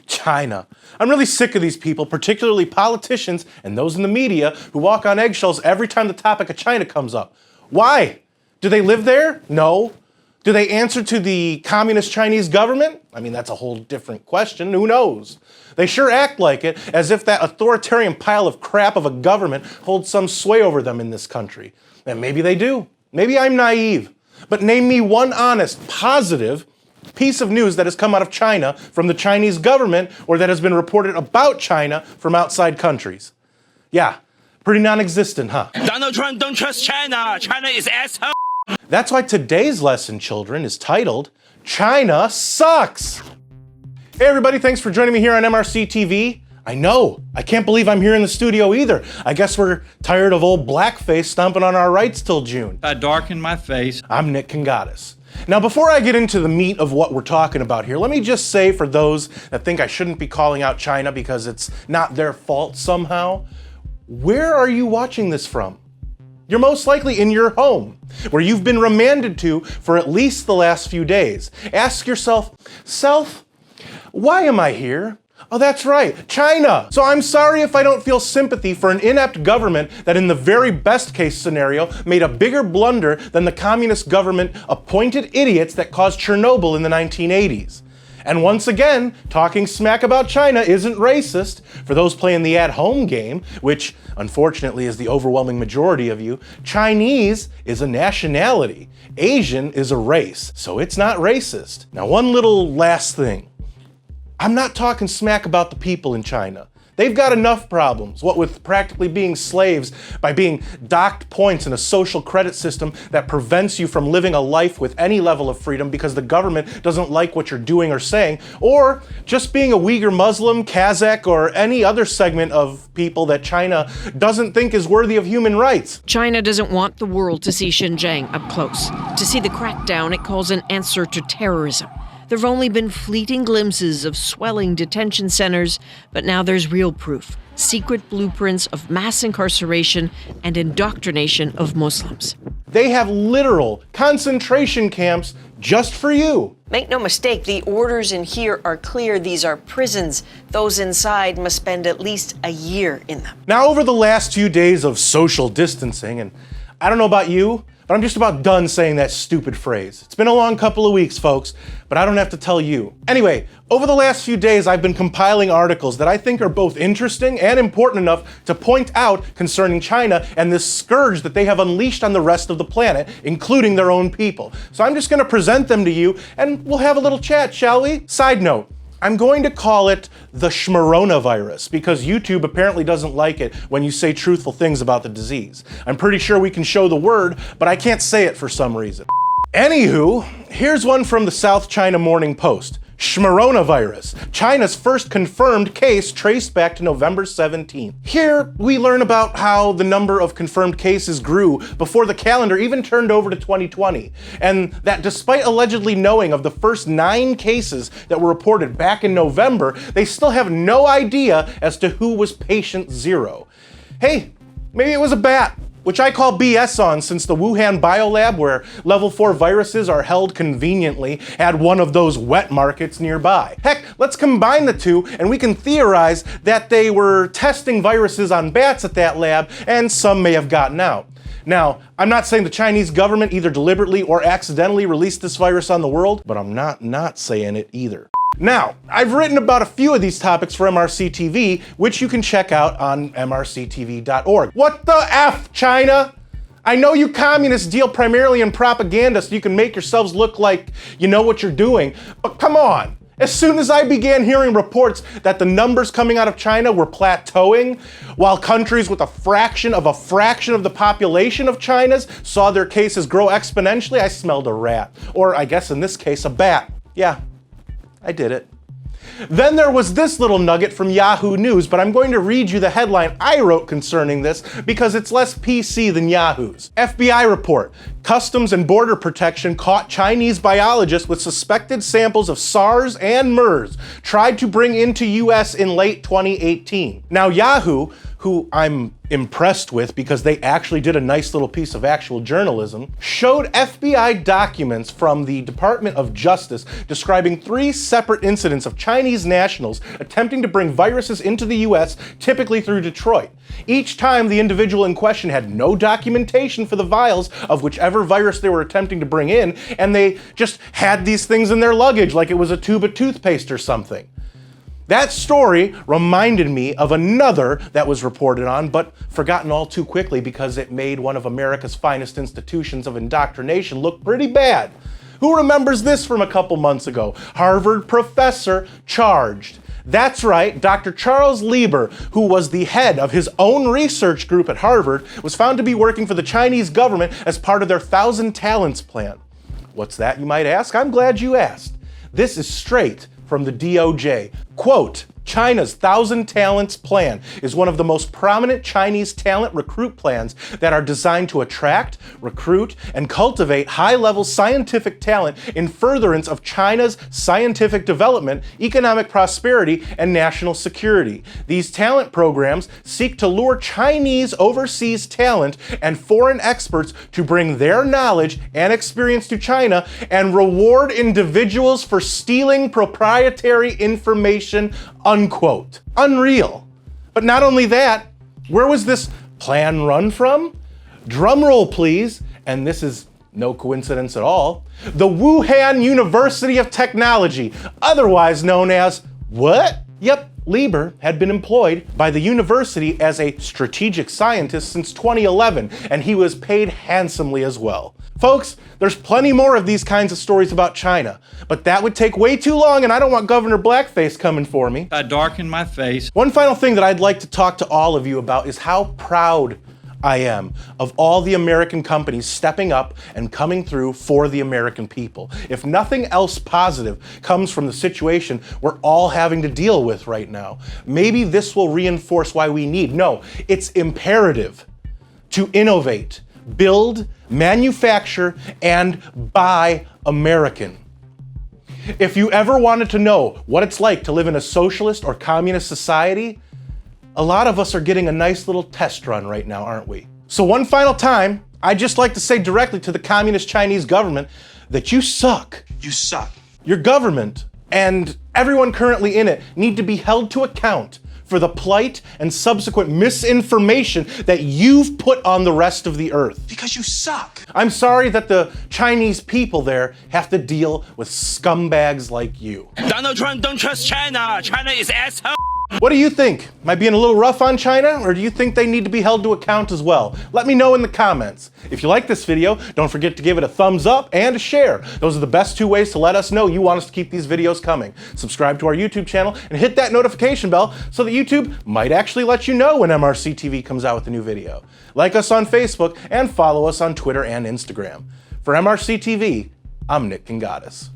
China. I'm really sick of these people, particularly politicians and those in the media who walk on eggshells every time the topic of China comes up. Why? Do they live there? No. Do they answer to the communist Chinese government? I mean, that's a whole different question. Who knows? They sure act like it, as if that authoritarian pile of crap of a government holds some sway over them in this country. And maybe they do. Maybe I'm naive. But name me one honest, positive piece of news that has come out of China from the Chinese government or that has been reported about China from outside countries. Yeah, pretty non-existent, huh? Donald Trump, don't trust China. China is asshole. That's why today's lesson, children, is titled, China Sucks. Hey everybody, thanks for joining me here on MRC-TV. I know, I can't believe I'm here in the studio either. I guess we're tired of old blackface stomping on our rights till June. I darkened my face. I'm Nick Kangadis. Now, before I get into the meat of what we're talking about here, let me just say for those that think I shouldn't be calling out China because it's not their fault somehow, where are you watching this from? You're most likely in your home, where you've been remanded to for at least the last few days. Ask yourself, self, why am I here? Oh, that's right, China. So I'm sorry if I don't feel sympathy for an inept government that in the very best case scenario made a bigger blunder than the communist government appointed idiots that caused Chernobyl in the 1980s. And once again, talking smack about China isn't racist. For those playing the at-home game, which unfortunately is the overwhelming majority of you, Chinese is a nationality. Asian is a race, so it's not racist. Now, one little last thing. I'm not talking smack about the people in China. They've got enough problems, what with practically being slaves, by being docked points in a social credit system that prevents you from living a life with any level of freedom because the government doesn't like what you're doing or saying, or just being a Uyghur Muslim, Kazakh, or any other segment of people that China doesn't think is worthy of human rights. China doesn't want the world to see Xinjiang up close, to see the crackdown it calls an answer to terrorism. There have only been fleeting glimpses of swelling detention centers, but now there's real proof. Secret blueprints of mass incarceration and indoctrination of Muslims. They have literal concentration camps just for you. Make no mistake, the orders in here are clear. These are prisons. Those inside must spend at least a year in them. Now, over the last few days of social distancing, and I don't know about you, but I'm just about done saying that stupid phrase. It's been a long couple of weeks, folks, but I don't have to tell you. Anyway, over the last few days, I've been compiling articles that I think are both interesting and important enough to point out concerning China and this scourge that they have unleashed on the rest of the planet, including their own people. So I'm just gonna present them to you and we'll have a little chat, shall we? Side note, I'm going to call it the Schmoronavirus because YouTube apparently doesn't like it when you say truthful things about the disease. I'm pretty sure we can show the word, but I can't say it for some reason. Anywho, here's one from the South China Morning Post. Schmoronavirus, China's first confirmed case traced back to November 17th. Here, we learn about how the number of confirmed cases grew before the calendar even turned over to 2020, and that despite allegedly knowing of the first 9 cases that were reported back in November, they still have no idea as to who was patient 0. Hey, maybe it was a bat. Which I call BS on since the Wuhan biolab, where level 4 viruses are held conveniently, had one of those wet markets nearby. Heck, let's combine the two and we can theorize that they were testing viruses on bats at that lab and some may have gotten out. Now, I'm not saying the Chinese government either deliberately or accidentally released this virus on the world, but I'm not saying it either. Now, I've written about a few of these topics for MRC-TV, which you can check out on MRCTV.org. What the F, China? I know you communists deal primarily in propaganda so you can make yourselves look like you know what you're doing, but come on. As soon as I began hearing reports that the numbers coming out of China were plateauing, while countries with a fraction of the population of China's saw their cases grow exponentially, I smelled a rat. Or I guess in this case, a bat. Yeah. I did it. Then there was this little nugget from Yahoo News, but I'm going to read you the headline I wrote concerning this because it's less PC than Yahoo's. FBI report. Customs and Border Protection caught Chinese biologists with suspected samples of SARS and MERS, tried to bring into US in late 2018. Now Yahoo, who I'm impressed with because they actually did a nice little piece of actual journalism, showed FBI documents from the Department of Justice describing 3 separate incidents of Chinese nationals attempting to bring viruses into the US, typically through Detroit. Each time, the individual in question had no documentation for the vials of whichever virus they were attempting to bring in, and they just had these things in their luggage like it was a tube of toothpaste or something. That story reminded me of another that was reported on, but forgotten all too quickly because it made one of America's finest institutions of indoctrination look pretty bad. Who remembers this from a couple months ago? Harvard professor charged. That's right, Dr. Charles Lieber, who was the head of his own research group at Harvard, was found to be working for the Chinese government as part of their 1,000 Talents plan. What's that, you might ask? I'm glad you asked. This is straight from the DOJ. Quote, China's 1,000 Talents plan is one of the most prominent Chinese talent recruit plans that are designed to attract, recruit, and cultivate high-level scientific talent in furtherance of China's scientific development, economic prosperity, and national security. These talent programs seek to lure Chinese overseas talent and foreign experts to bring their knowledge and experience to China and reward individuals for stealing proprietary information, unquote. Unreal. But not only that, where was this plan run from? Drum roll, please. And this is no coincidence at all. The Wuhan University of Technology, otherwise known as what? Yep, Lieber had been employed by the university as a strategic scientist since 2011, and he was paid handsomely as well. Folks, there's plenty more of these kinds of stories about China, but that would take way too long, and I don't want Governor Blackface coming for me. I darken my face. One final thing that I'd like to talk to all of you about is how proud I am of all the American companies stepping up and coming through for the American people. If nothing else positive comes from the situation we're all having to deal with right now, maybe this will reinforce why we need, no, it's imperative to innovate, build, manufacture, and buy American. If you ever wanted to know what it's like to live in a socialist or communist society, a lot of us are getting a nice little test run right now, aren't we? So one final time, I'd just like to say directly to the communist Chinese government that you suck. You suck. Your government and everyone currently in it need to be held to account for the plight and subsequent misinformation that you've put on the rest of the earth. Because you suck. I'm sorry that the Chinese people there have to deal with scumbags like you. Donald Trump, don't trust China. China is asshole. What do you think? Am I being a little rough on China, or do you think they need to be held to account as well? Let me know in the comments. If you like this video, don't forget to give it a thumbs up and a share. Those are the best 2 ways to let us know you want us to keep these videos coming. Subscribe to our YouTube channel and hit that notification bell so that YouTube might actually let you know when MRC-TV comes out with a new video. Like us on Facebook and follow us on Twitter and Instagram. For MRC-TV, I'm Nick Kangadis.